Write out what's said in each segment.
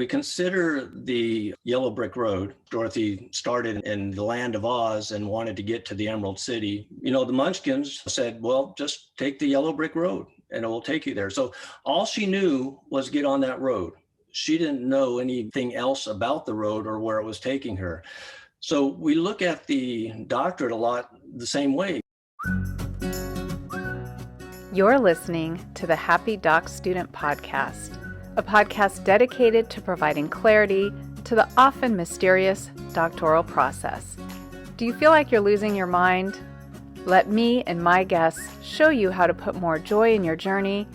we consider the yellow brick road, Dorothy started in the land of Oz and wanted to get to the Emerald City. The munchkins said, well, just take the yellow brick road and it will take you there. So all she knew was get on that road. She didn't know anything else about the road or where it was taking her. So we look at the doctorate a lot the same way. You're listening to the Happy Doc Student Podcast, a podcast dedicated to providing clarity to the often mysterious doctoral process. Do you feel like you're losing your mind? Let me and my guests show you how to put more joy in your journey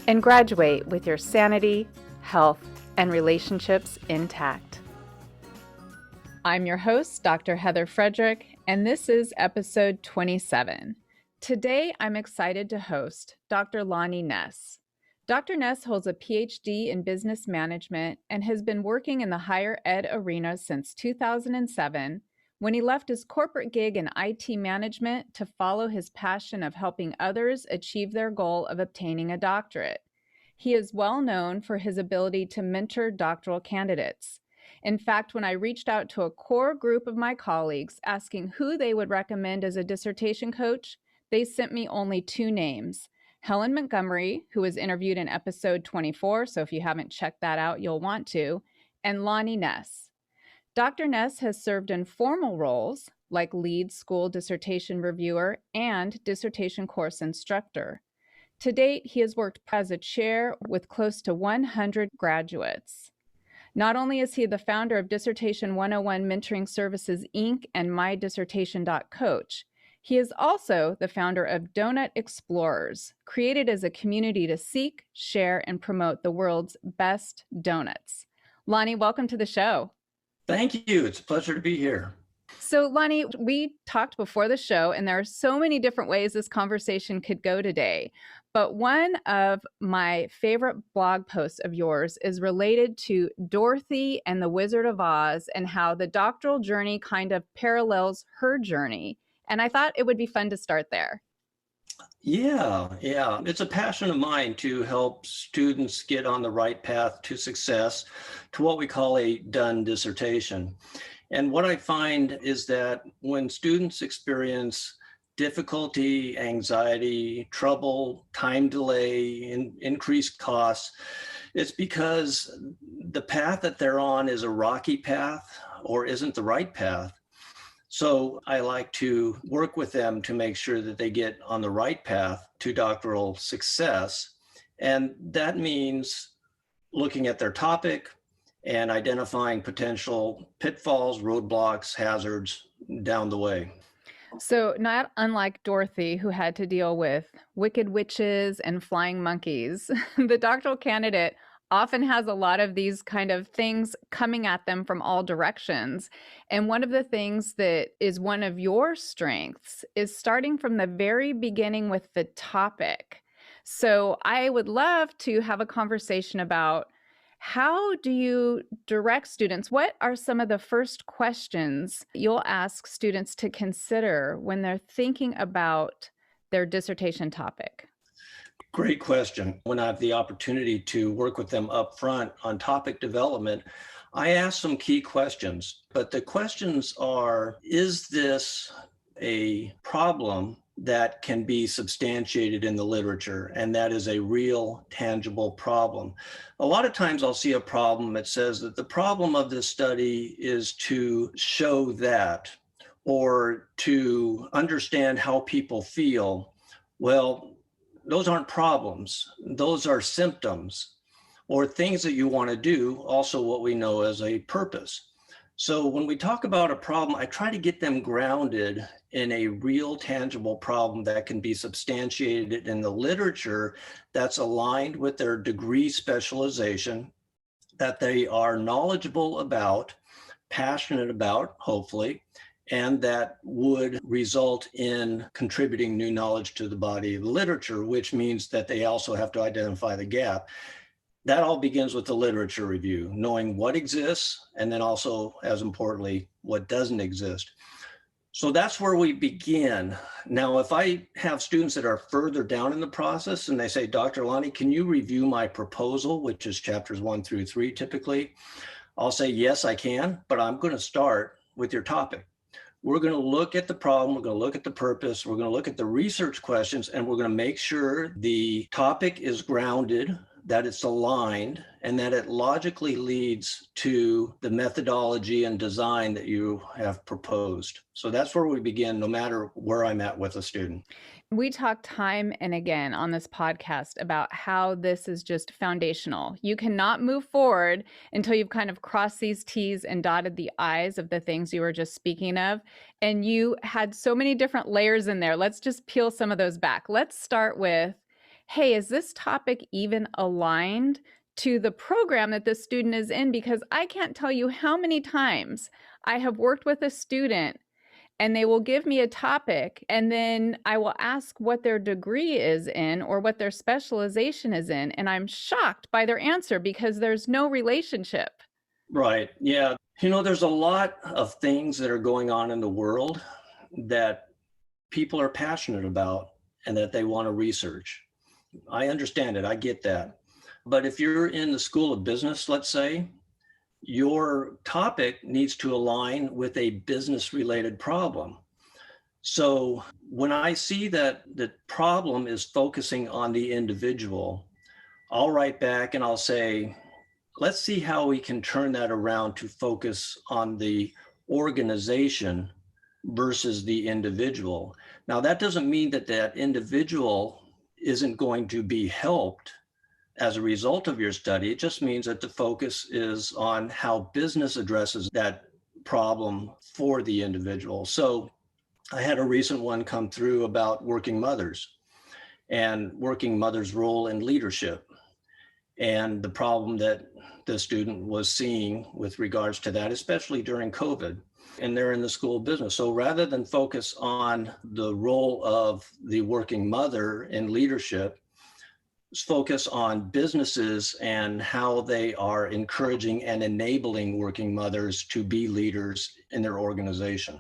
and graduate with your sanity, health, and relationships intact. I'm your host, Dr. Heather Frederick, and this is episode 27. Today, I'm excited to host Dr. Lonny Ness. Dr. Ness holds a PhD in business management and has been working in the higher ed arena since 2007, when he left his corporate gig in IT management to follow his passion of helping others achieve their goal of obtaining a doctorate. He is well known for his ability to mentor doctoral candidates. In fact, when I reached out to a core group of my colleagues asking who they would recommend as a dissertation coach, they sent me only two names: Helen Montgomery, who was interviewed in episode 24, so if you haven't checked that out, you'll want to, and Lonny Ness. Dr. Ness has served in formal roles like lead school dissertation reviewer and dissertation course instructor. To date, he has worked as a chair with close to 100 graduates. Not only is he the founder of Dissertation 101 Mentoring Services, Inc. and MyDissertation.coach, he is also the founder of Donut Explorers, created as a community to seek, share, and promote the world's best donuts. Lonny, welcome to the show. Thank you. It's a pleasure to be here. So, Lonny, we talked before the show, and there are so many different ways this conversation could go today. But one of my favorite blog posts of yours is related to Dorothy and the Wizard of Oz and how the doctoral journey kind of parallels her journey. And I thought it would be fun to start there. Yeah. It's a passion of mine to help students get on the right path to success, to what we call a done dissertation. And what I find is that when students experience difficulty, anxiety, trouble, time delay, increased costs, it's because the path that they're on is a rocky path or isn't the right path. So I like to work with them to make sure that they get on the right path to doctoral success. And that means looking at their topic and identifying potential pitfalls, roadblocks, hazards down the way. So not unlike Dorothy, who had to deal with wicked witches and flying monkeys, the doctoral candidate often has a lot of these kind of things coming at them from all directions. And one of the things that is one of your strengths is starting from the very beginning with the topic. So I would love to have a conversation about how do you direct students? What are some of the first questions you'll ask students to consider when they're thinking about their dissertation topic? Great question. When I have the opportunity to work with them up front on topic development, I ask some key questions. But the questions are, is this a problem that can be substantiated in the literature? And that is a real, tangible problem. A lot of times I'll see a problem that says that the problem of this study is to show that, or to understand how people feel. Well, those aren't problems. Those are symptoms or things that you want to do, also what we know as a purpose. So when we talk about a problem, I try to get them grounded in a real tangible problem that can be substantiated in the literature that's aligned with their degree specialization, that they are knowledgeable about, passionate about, hopefully, and that would result in contributing new knowledge to the body of the literature, which means that they also have to identify the gap. That all begins with the literature review, knowing what exists, and then also, as importantly, what doesn't exist. So that's where we begin. Now, if I have students that are further down in the process and they say, Dr. Lonny, can you review my proposal, which is chapters 1 through 3 typically? I'll say, yes, I can, but I'm going to start with your topic. We're going to look at the problem, we're going to look at the purpose, we're going to look at the research questions, and we're going to make sure the topic is grounded, that it's aligned, and that it logically leads to the methodology and design that you have proposed. So that's where we begin, no matter where I'm at with a student. We talk time and again on this podcast about how this is just foundational. You cannot move forward until you've kind of crossed these T's and dotted the I's of the things you were just speaking of. And you had so many different layers in there. Let's just peel some of those back. Let's start with, hey, is this topic even aligned to the program that the student is in? Because I can't tell you how many times I have worked with a student and they will give me a topic, and then I will ask what their degree is in or what their specialization is in, and I'm shocked by their answer because there's no relationship. Right. Yeah. There's a lot of things that are going on in the world that people are passionate about and that they want to research. I understand it. I get that. But if you're in the School of Business, let's say, your topic needs to align with a business-related problem. So when I see that the problem is focusing on the individual, I'll write back and I'll say, let's see how we can turn that around to focus on the organization versus the individual. Now, that doesn't mean that that individual isn't going to be helped as a result of your study. It just means that the focus is on how business addresses that problem for the individual. So I had a recent one come through about working mothers and working mothers' role in leadership and the problem that the student was seeing with regards to that, especially during COVID. And they're in the School of Business. So rather than focus on the role of the working mother in leadership, focus on businesses and how they are encouraging and enabling working mothers to be leaders in their organization.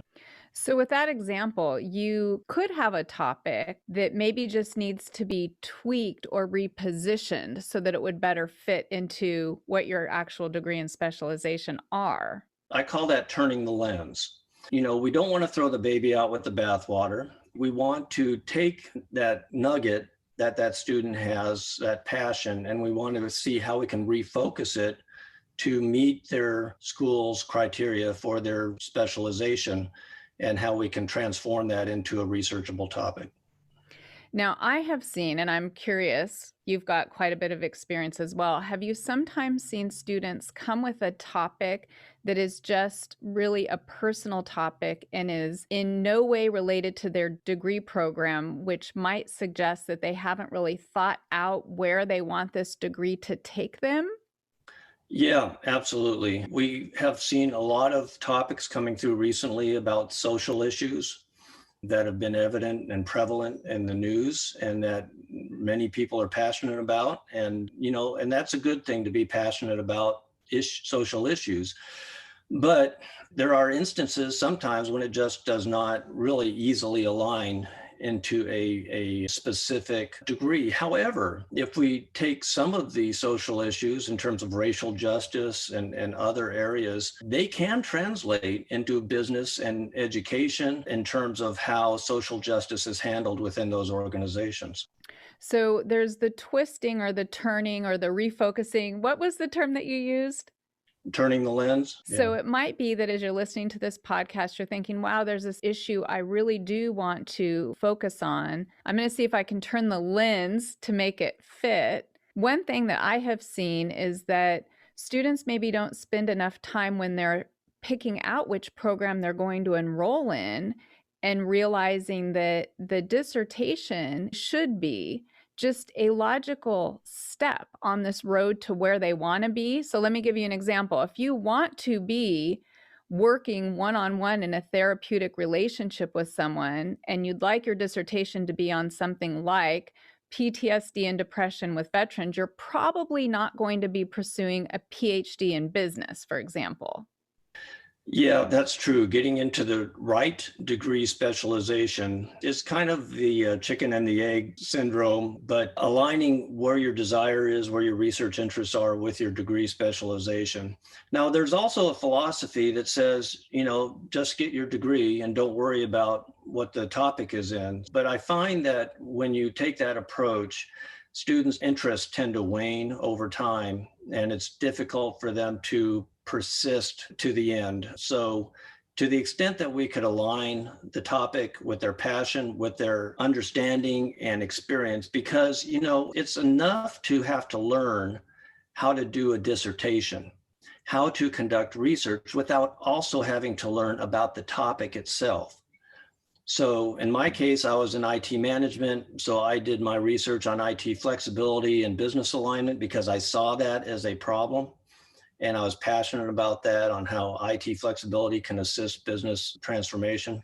So with that example, you could have a topic that maybe just needs to be tweaked or repositioned so that it would better fit into what your actual degree and specialization are. I call that turning the lens. We don't want to throw the baby out with the bathwater. We want to take that nugget that student has, that passion, and we want to see how we can refocus it to meet their school's criteria for their specialization and how we can transform that into a researchable topic. Now, I have seen, and I'm curious, you've got quite a bit of experience as well. Have you sometimes seen students come with a topic that is just really a personal topic and is in no way related to their degree program, which might suggest that they haven't really thought out where they want this degree to take them? Yeah, absolutely. We have seen a lot of topics coming through recently about social issues that have been evident and prevalent in the news and that many people are passionate about. And, and that's a good thing to be passionate about social issues. But there are instances sometimes when it just does not really easily align into a specific degree. However, if we take some of the social issues in terms of racial justice and other areas, they can translate into business and education in terms of how social justice is handled within those organizations. So there's the twisting or the turning or the refocusing. What was the term that you used? Turning the lens. So it might be that as you're listening to this podcast, you're thinking, wow, there's this issue I really do want to focus on. I'm going to see if I can turn the lens to make it fit. One thing that I have seen is that students maybe don't spend enough time when they're picking out which program they're going to enroll in and realizing that the dissertation should be just a logical step on this road to where they want to be. So let me give you an example. If you want to be working one-on-one in a therapeutic relationship with someone, and you'd like your dissertation to be on something like PTSD and depression with veterans, you're probably not going to be pursuing a PhD in business, for example. Yeah, that's true. Getting into the right degree specialization is kind of the chicken and the egg syndrome, but aligning where your desire is, where your research interests are with your degree specialization. Now, there's also a philosophy that says, just get your degree and don't worry about what the topic is in. But I find that when you take that approach, students' interests tend to wane over time, and it's difficult for them to persist to the end. So, to the extent that we could align the topic with their passion, with their understanding and experience, because, it's enough to have to learn how to do a dissertation, how to conduct research without also having to learn about the topic itself. So in my case, I was in IT management. So I did my research on IT flexibility and business alignment because I saw that as a problem. And I was passionate about that, on how IT flexibility can assist business transformation.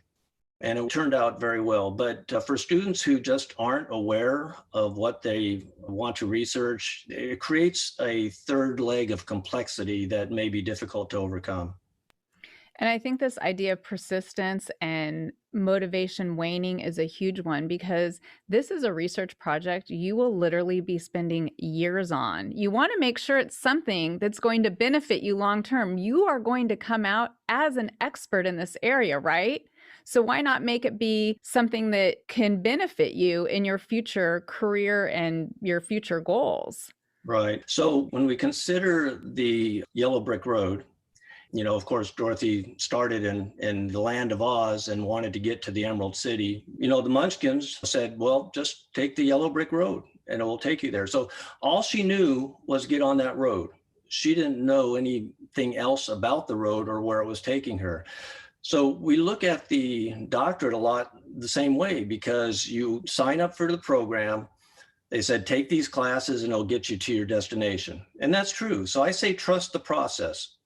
And it turned out very well. But for students who just aren't aware of what they want to research, it creates a third leg of complexity that may be difficult to overcome. And I think this idea of persistence and motivation waning is a huge one, because this is a research project you will literally be spending years on. You want to make sure it's something that's going to benefit you long term. You are going to come out as an expert in this area, right? So why not make it be something that can benefit you in your future career and your future goals? Right. So when we consider the yellow brick road, of course, Dorothy started in the land of Oz and wanted to get to the Emerald City. The Munchkins said, well, just take the yellow brick road and it will take you there. So all she knew was get on that road. She didn't know anything else about the road or where it was taking her. So we look at the doctorate a lot the same way, because you sign up for the program. They said, take these classes and it'll get you to your destination. And that's true. So I say, trust the process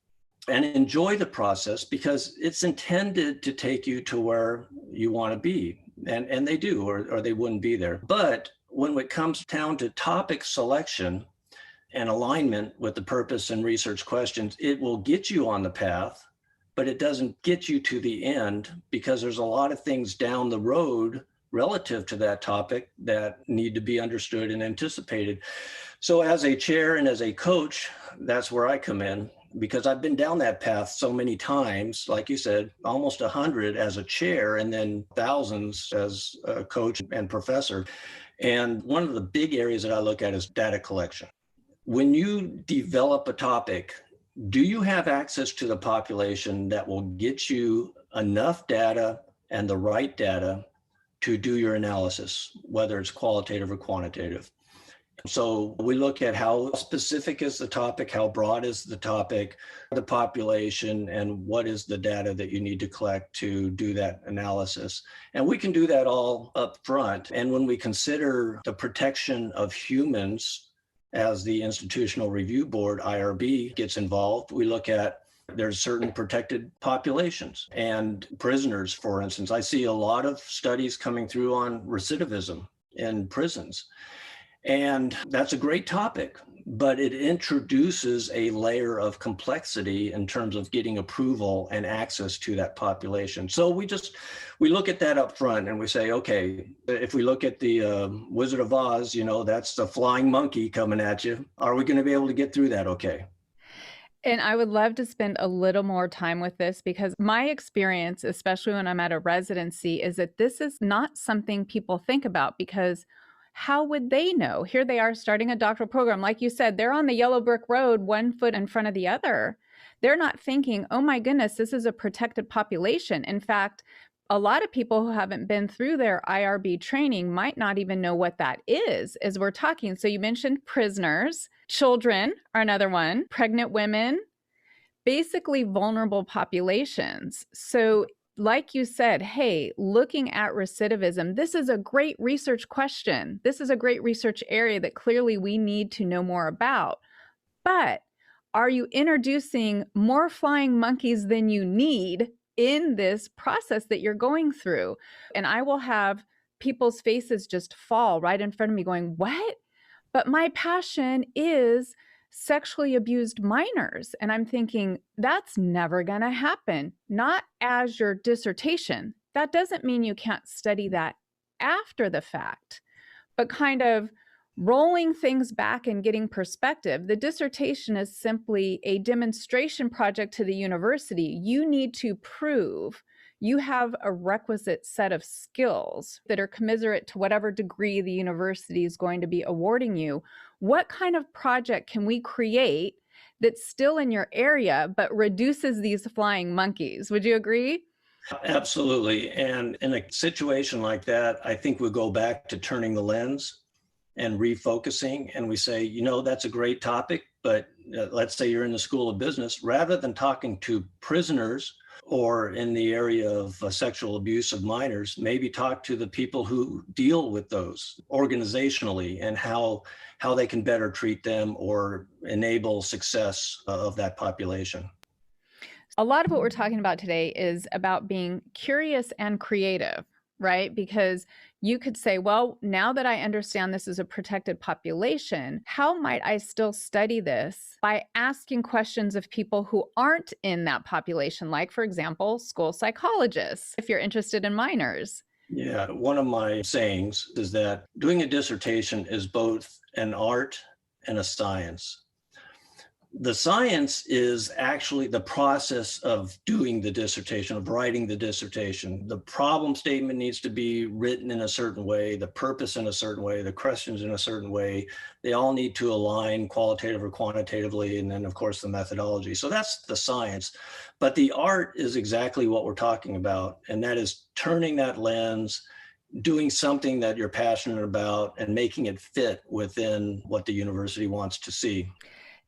and enjoy the process, because it's intended to take you to where you want to be. And they do, or they wouldn't be there. But when it comes down to topic selection and alignment with the purpose and research questions, it will get you on the path, but it doesn't get you to the end, because there's a lot of things down the road relative to that topic that need to be understood and anticipated. So as a chair and as a coach, that's where I come in, because I've been down that path so many times, like you said, almost 100 as a chair and then thousands as a coach and professor. And one of the big areas that I look at is data collection. When you develop a topic, do you have access to the population that will get you enough data and the right data to do your analysis, whether it's qualitative or quantitative? So we look at how specific is the topic, how broad is the topic, the population, and what is the data that you need to collect to do that analysis. And we can do that all up front. And when we consider the protection of humans, as the Institutional Review Board, IRB, gets involved, we look at there's certain protected populations and prisoners, for instance. I see a lot of studies coming through on recidivism in prisons. And that's a great topic, but it introduces a layer of complexity in terms of getting approval and access to that population. So we look at that up front and we say, okay, if we look at the Wizard of Oz, that's the flying monkey coming at you. Are we going to be able to get through that okay? And I would love to spend a little more time with this, because my experience, especially when I'm at a residency, is that this is not something people think about, because how would they know? Here they are starting a doctoral program. Like you said, they're on the yellow brick road, one foot in front of the other. They're not thinking, oh my goodness, this is a protected population. In fact, a lot of people who haven't been through their IRB training might not even know what that is, as we're talking. So you mentioned prisoners, children are another one, pregnant women, basically vulnerable populations. So like you said, hey, looking at recidivism, this is a great research question. This is a great research area that clearly we need to know more about. But are you introducing more flying monkeys than you need in this process that you're going through? And I will have people's faces just fall right in front of me going, what? But my passion is sexually abused minors. And I'm thinking, that's never going to happen. Not as your dissertation. That doesn't mean you can't study that after the fact, but kind of rolling things back and getting perspective. The dissertation is simply a demonstration project to the university. You need to prove you have a requisite set of skills that are commensurate to whatever degree the university is going to be awarding you. What kind of project can we create that's still in your area but reduces these flying monkeys? Would you agree? Absolutely. And in a situation like that, I think we go back to turning the lens and refocusing, and we say, that's a great topic, but let's say you're in the School of Business, rather than talking to prisoners or in the area of sexual abuse of minors, maybe talk to the people who deal with those organizationally and how they can better treat them or enable success of that population. A lot of what we're talking about today is about being curious and creative, right? Because you could say, well, now that I understand this is a protected population, how might I still study this by asking questions of people who aren't in that population, like, for example, school psychologists, if you're interested in minors? Yeah, one of my sayings is that doing a dissertation is both an art and a science. The science is actually the process of doing the dissertation, of writing the dissertation. The problem statement needs to be written in a certain way, the purpose in a certain way, the questions in a certain way. They all need to align qualitative or quantitatively, and then, of course, the methodology. So that's the science. But the art is exactly what we're talking about, and that is turning that lens, doing something that you're passionate about, and making it fit within what the university wants to see.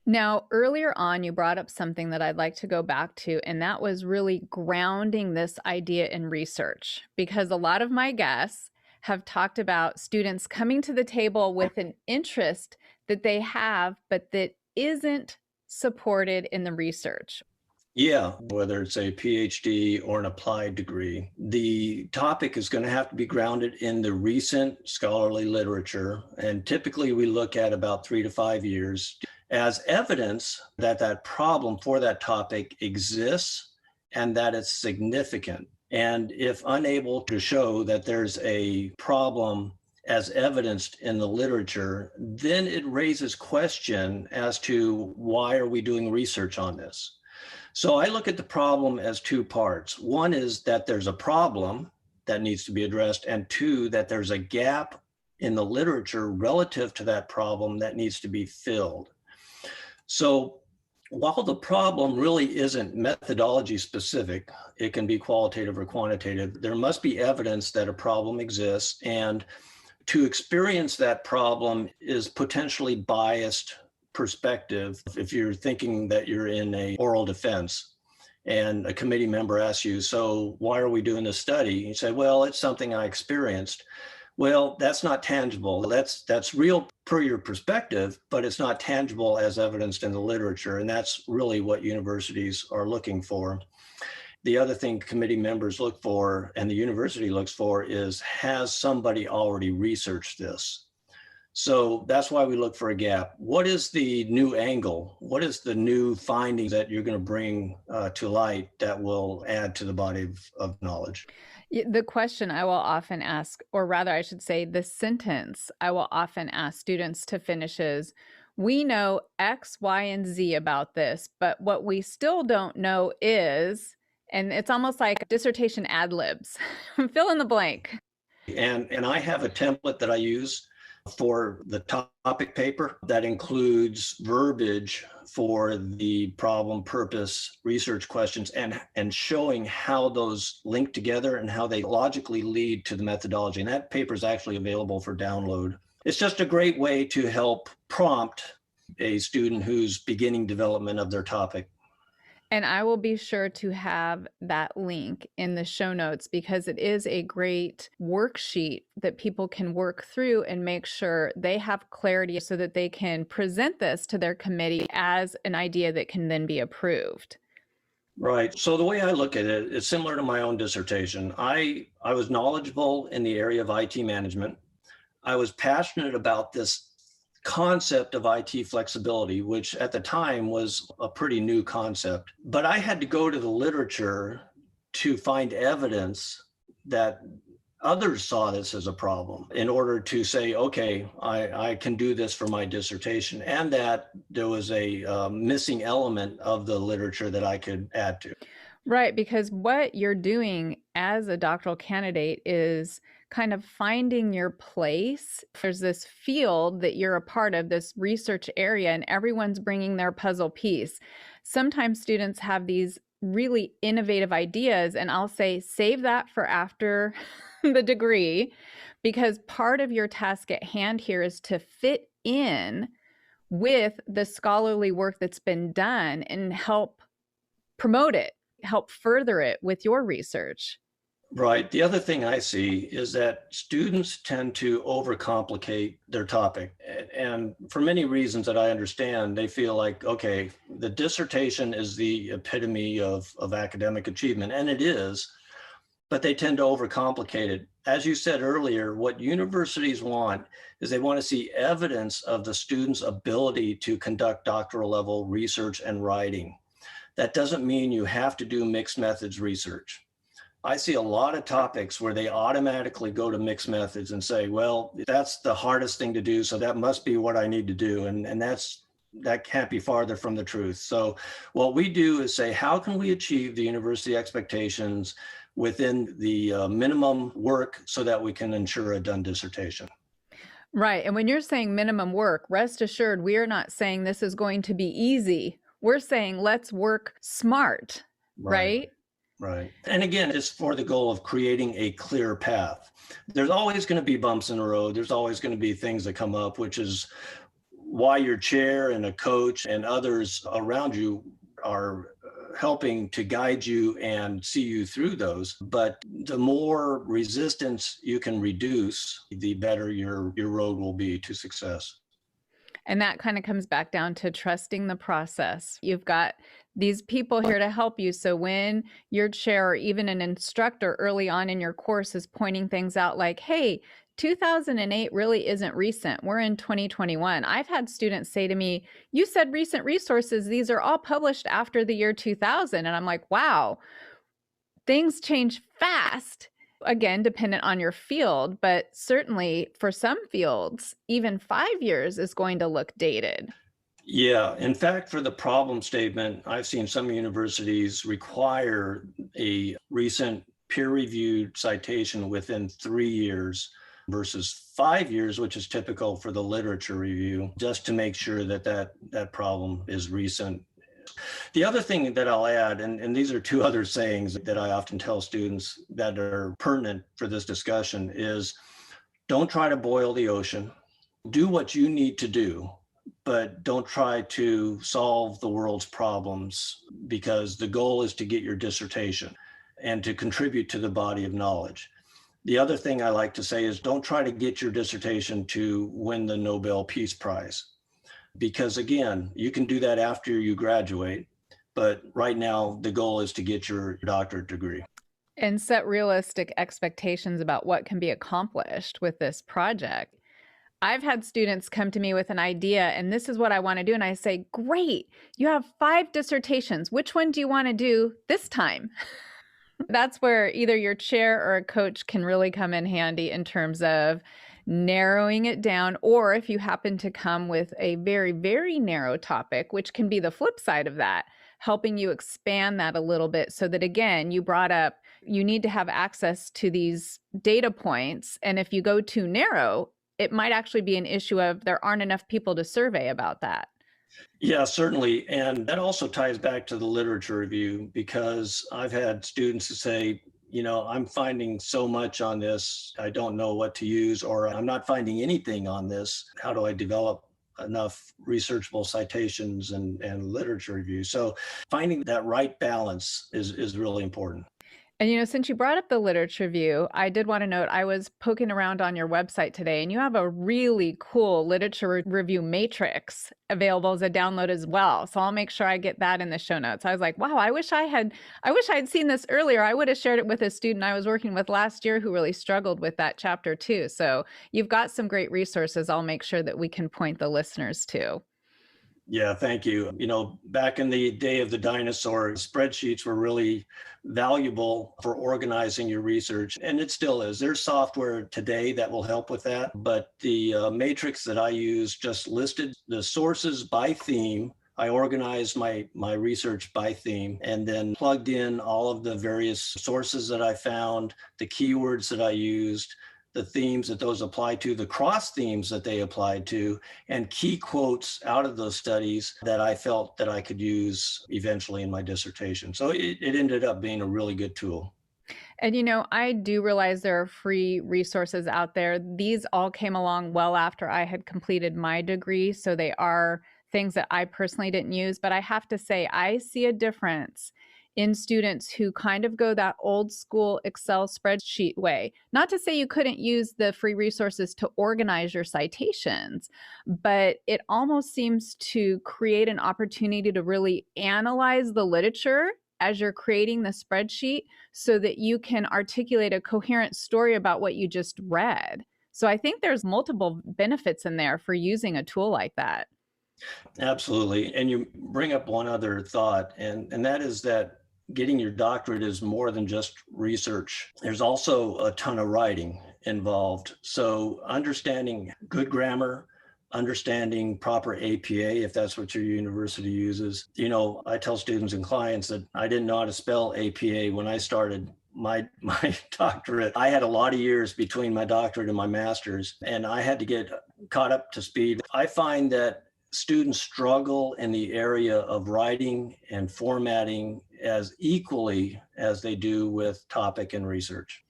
Now, earlier on, you brought up something that I'd like to go back to, and that was really grounding this idea in research, because a lot of my guests have talked about students coming to the table with an interest that they have, but that isn't supported in the research. Yeah, whether it's a PhD or an applied degree, the topic is going to have to be grounded in the recent scholarly literature. And typically we look at about 3 to 5 years as evidence that that problem for that topic exists and that it's significant. And if unable to show that there's a problem as evidenced in the literature, then it raises question as to why are we doing research on this? So I look at the problem as two parts. One is that there's a problem that needs to be addressed, and two, that there's a gap in the literature relative to that problem that needs to be filled. So while the problem really isn't methodology specific, it can be qualitative or quantitative, there must be evidence that a problem exists, and to experience that problem is potentially biased perspective. If you're thinking that you're in a oral defense and a committee member asks you, so why are we doing this study? You say, well, it's something I experienced. Well, that's not tangible. That's real per your perspective, but it's not tangible as evidenced in the literature. And that's really what universities are looking for. The other thing committee members look for and the university looks for is, has somebody already researched this? So that's why we look for a gap. What is the new angle? What is the new findings that you're going to bring to light that will add to the body of knowledge? The question I will often ask, or rather I should say the sentence I will often ask students to finish is, we know X, Y, and Z about this, but what we still don't know is, and it's almost like dissertation ad libs, fill in the blank. And I have a template that I use for the topic paper that includes verbiage for the problem, purpose, research questions, and showing how those link together and how they logically lead to the methodology. And that paper is actually available for download. It's just a great way to help prompt a student who's beginning development of their topic. And I will be sure to have that link in the show notes, because it is a great worksheet that people can work through and make sure they have clarity so that they can present this to their committee as an idea that can then be approved. Right. So the way I look at it is similar to my own dissertation. I was knowledgeable in the area of IT management. I was passionate about this concept of IT flexibility, which at the time was a pretty new concept. But I had to go to the literature to find evidence that others saw this as a problem in order to say, okay, I can do this for my dissertation, and that there was a missing element of the literature that I could add to. Right, because what you're doing as a doctoral candidate is kind of finding your place. There's this field that you're a part of, this research area, and everyone's bringing their puzzle piece. Sometimes students have these really innovative ideas, and I'll say, save that for after the degree, because part of your task at hand here is to fit in with the scholarly work that's been done and help promote it, help further it with your research. Right. The other thing I see is that students tend to overcomplicate their topic. And for many reasons that I understand, they feel like, okay, the dissertation is the epitome of academic achievement, and it is, but they tend to overcomplicate it. As you said earlier, what universities want is they want to see evidence of the student's ability to conduct doctoral level research and writing. That doesn't mean you have to do mixed methods research. I see a lot of topics where they automatically go to mixed methods and say, well, that's the hardest thing to do, so that must be what I need to do. And that can't be farther from the truth. So what we do is say, how can we achieve the university expectations within the minimum work so that we can ensure a done dissertation? Right. And when you're saying minimum work, rest assured, we are not saying this is going to be easy. We're saying let's work smart, right? Right. And again, it's for the goal of creating a clear path. There's always going to be bumps in the road. There's always going to be things that come up, which is why your chair and a coach and others around you are helping to guide you and see you through those. But the more resistance you can reduce, the better your road will be to success. And that kind of comes back down to trusting the process. You've got these people here to help you. So when your chair or even an instructor early on in your course is pointing things out like, hey, 2008 really isn't recent. We're in 2021. I've had students say to me, you said recent resources. These are all published after the year 2000. And I'm like, wow, things change fast. Again, dependent on your field, but certainly for some fields, even 5 years is going to look dated. Yeah, in fact, for the problem statement, I've seen some universities require a recent peer-reviewed citation within 3 years versus 5 years, which is typical for the literature review, just to make sure that that problem is recent. The other thing that I'll add, and these are two other sayings that I often tell students that are pertinent for this discussion, is don't try to boil the ocean. Do what you need to do, but don't try to solve the world's problems, because the goal is to get your dissertation and to contribute to the body of knowledge. The other thing I like to say is don't try to get your dissertation to win the Nobel Peace Prize. Because again, you can do that after you graduate, but right now the goal is to get your doctorate degree. And set realistic expectations about what can be accomplished with this project. I've had students come to me with an idea, and this is what I want to do. And I say, great, you have 5 dissertations. Which one do you want to do this time? That's where either your chair or a coach can really come in handy in terms of narrowing it down, or if you happen to come with a very, very narrow topic, which can be the flip side of that, helping you expand that a little bit so that, again, you brought up, you need to have access to these data points. And if you go too narrow, it might actually be an issue of there aren't enough people to survey about that. Yeah, certainly. And that also ties back to the literature review, because I've had students who say, I'm finding so much on this, I don't know what to use, or I'm not finding anything on this. How do I develop enough researchable citations and literature review? So finding that right balance is really important. And since you brought up the literature review, I did want to note I was poking around on your website today, and you have a really cool literature review matrix available as a download as well. So I'll make sure I get that in the show notes. I was like, wow, I wish I had seen this earlier. I would have shared it with a student I was working with last year who really struggled with that chapter too. So you've got some great resources I'll make sure that we can point the listeners to. Yeah, thank you. Back in the day of the dinosaur, spreadsheets were really valuable for organizing your research, and it still is. There's software today that will help with that, but the matrix that I use just listed the sources by theme. I organized my research by theme and then plugged in all of the various sources that I found, the keywords that I used, the themes that those apply to, the cross themes that they applied to, and key quotes out of those studies that I felt that I could use eventually in my dissertation. So it ended up being a really good tool. And I do realize there are free resources out there. These all came along well after I had completed my degree. So they are things that I personally didn't use. But I have to say, I see a difference in students who kind of go that old school Excel spreadsheet way. Not to say you couldn't use the free resources to organize your citations, but it almost seems to create an opportunity to really analyze the literature as you're creating the spreadsheet so that you can articulate a coherent story about what you just read. So I think there's multiple benefits in there for using a tool like that. Absolutely. And you bring up one other thought, and that is that getting your doctorate is more than just research. There's also a ton of writing involved. So understanding good grammar, understanding proper APA, if that's what your university uses. I tell students and clients that I didn't know how to spell APA when I started my doctorate. I had a lot of years between my doctorate and my master's, and I had to get caught up to speed. I find that students struggle in the area of writing and formatting as equally as they do with topic and research.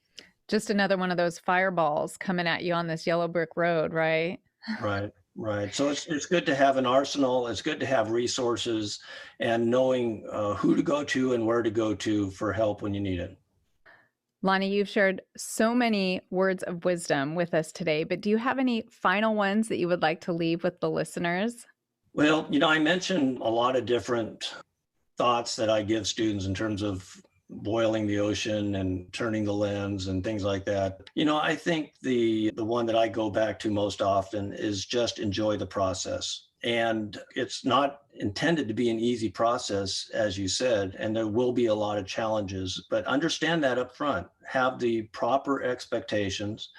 Just another one of those fireballs coming at you on this yellow brick road, right? Right. So it's good to have an arsenal. It's good to have resources and knowing who to go to and where to go to for help when you need it. Lonny, you've shared so many words of wisdom with us today, but do you have any final ones that you would like to leave with the listeners? Well, I mentioned a lot of different thoughts that I give students in terms of boiling the ocean and turning the lens and things like that. I think the one that I go back to most often is just enjoy the process. And it's not intended to be an easy process, as you said, and there will be a lot of challenges, but understand that up front, have the proper expectations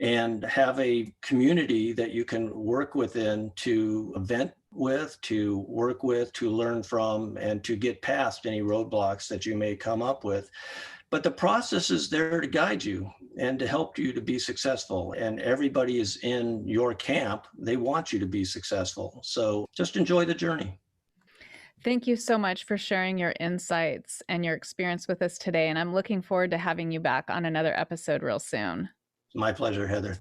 and have a community that you can work within to vent with, to work with, to learn from, and to get past any roadblocks that you may come up with. But the process is there to guide you and to help you to be successful. And everybody is in your camp. They want you to be successful. So just enjoy the journey. Thank you so much for sharing your insights and your experience with us today. And I'm looking forward to having you back on another episode real soon. My pleasure, Heather.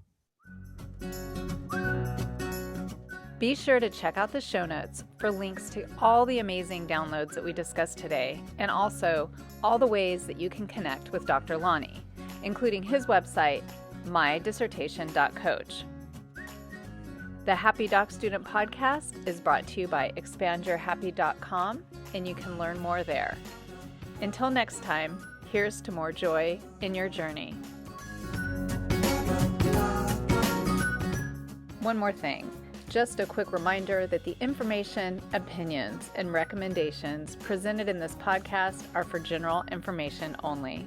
Be sure to check out the show notes for links to all the amazing downloads that we discussed today, and also all the ways that you can connect with Dr. Lonny, including his website, mydissertation.coach. The Happy Doc Student Podcast is brought to you by expandyourhappy.com, and you can learn more there. Until next time, here's to more joy in your journey. One more thing. Just a quick reminder that the information, opinions, and recommendations presented in this podcast are for general information only.